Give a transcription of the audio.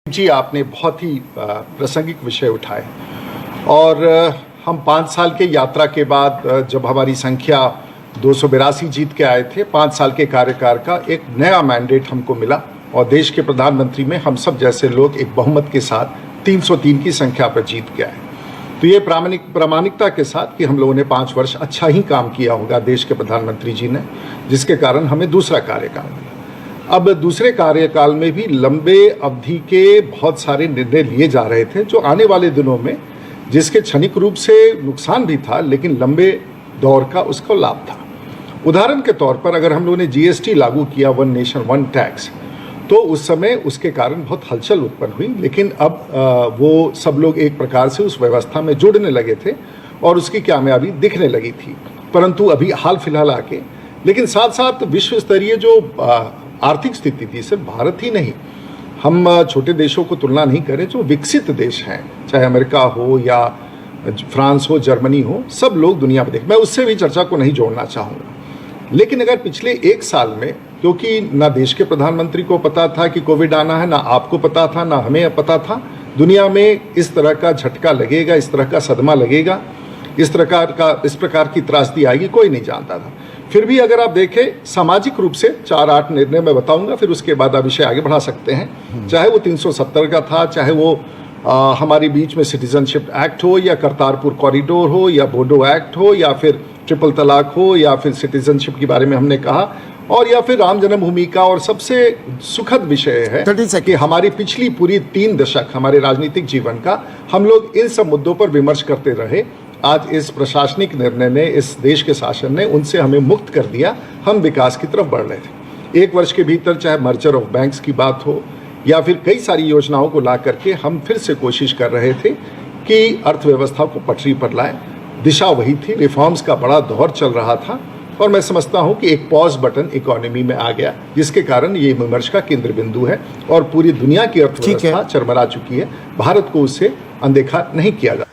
जी, आपने बहुत ही प्रासंगिक विषय उठाए और हम 5 साल के यात्रा के बाद जब हमारी संख्या 282 जीत के आए थे, 5 साल के कार्यकाल का एक नया मैंडेट हमको मिला और देश के प्रधानमंत्री में हम सब जैसे लोग एक बहुमत के साथ 303 की संख्या पर जीत के आए। तो ये प्रामाणिकता के साथ कि हम लोगों ने 5 वर्ष अच्छा ही काम किया होगा देश के प्रधानमंत्री जी ने, जिसके कारण हमें दूसरा कार्यकाल मिला। अब दूसरे कार्यकाल में भी लंबे अवधि के बहुत सारे निर्णय लिए जा रहे थे जो आने वाले दिनों में, जिसके क्षणिक रूप से नुकसान भी था लेकिन लंबे दौर का उसको लाभ था। उदाहरण के तौर पर अगर हम लोगों ने जीएसटी लागू किया, वन नेशन वन टैक्स, तो उस समय उसके कारण बहुत हलचल उत्पन्न हुई, लेकिन अब वो सब लोग एक प्रकार से उस व्यवस्था में जुड़ने लगे थे और उसकी कामयाबी दिखने लगी थी। परंतु अभी हाल फिलहाल आके, लेकिन साथ साथ विश्व स्तरीय जो आर्थिक स्थिति थी, सिर्फ भारत ही नहीं, हम छोटे देशों को तुलना नहीं करें, जो विकसित देश हैं, चाहे अमेरिका हो या फ्रांस हो, जर्मनी हो, सब लोग दुनिया में देख, मैं उससे भी चर्चा को नहीं जोड़ना चाहूँगा। लेकिन अगर पिछले 1 साल में, क्योंकि ना देश के प्रधानमंत्री को पता था कि कोविड आना है, ना आपको पता था, ना हमें पता था, दुनिया में इस तरह का झटका लगेगा, इस तरह का सदमा लगेगा, इस प्रकार की त्रासदी आएगी, कोई नहीं जानता था। फिर भी अगर आप देखें सामाजिक रूप से 4-8 निर्णय मैं बताऊंगा, फिर उसके बाद आप विषय आगे बढ़ा सकते हैं। चाहे वो 370 का था, चाहे वो हमारे बीच में सिटीजनशिप एक्ट हो, या करतारपुर कॉरिडोर हो, या बोडो एक्ट हो, या फिर ट्रिपल तलाक हो, या फिर सिटीजनशिप के बारे में हमने कहा, और या फिर राम जन्मभूमि का। और सबसे सुखद विषय है कि हमारी पिछली पूरी 3 दशक हमारे राजनीतिक जीवन का हम लोग इन सब मुद्दों पर विमर्श करते रहे। आज इस प्रशासनिक निर्णय ने, इस देश के शासन ने उनसे हमें मुक्त कर दिया, हम विकास की तरफ बढ़ रहे थे। 1 वर्ष के भीतर चाहे मर्जर ऑफ बैंक्स की बात हो या फिर कई सारी योजनाओं को ला करके हम फिर से कोशिश कर रहे थे कि अर्थव्यवस्था को पटरी पर लाएं। दिशा वही थी, रिफॉर्म्स का बड़ा दौर चल रहा था और मैं समझता हूं कि एक पॉज बटन इकोनॉमी में आ गया, जिसके कारण ये विमर्श का केंद्र बिंदु है और पूरी दुनिया की अर्थव्यवस्था चरमरा चुकी है। भारत को उससे अनदेखा नहीं किया जा।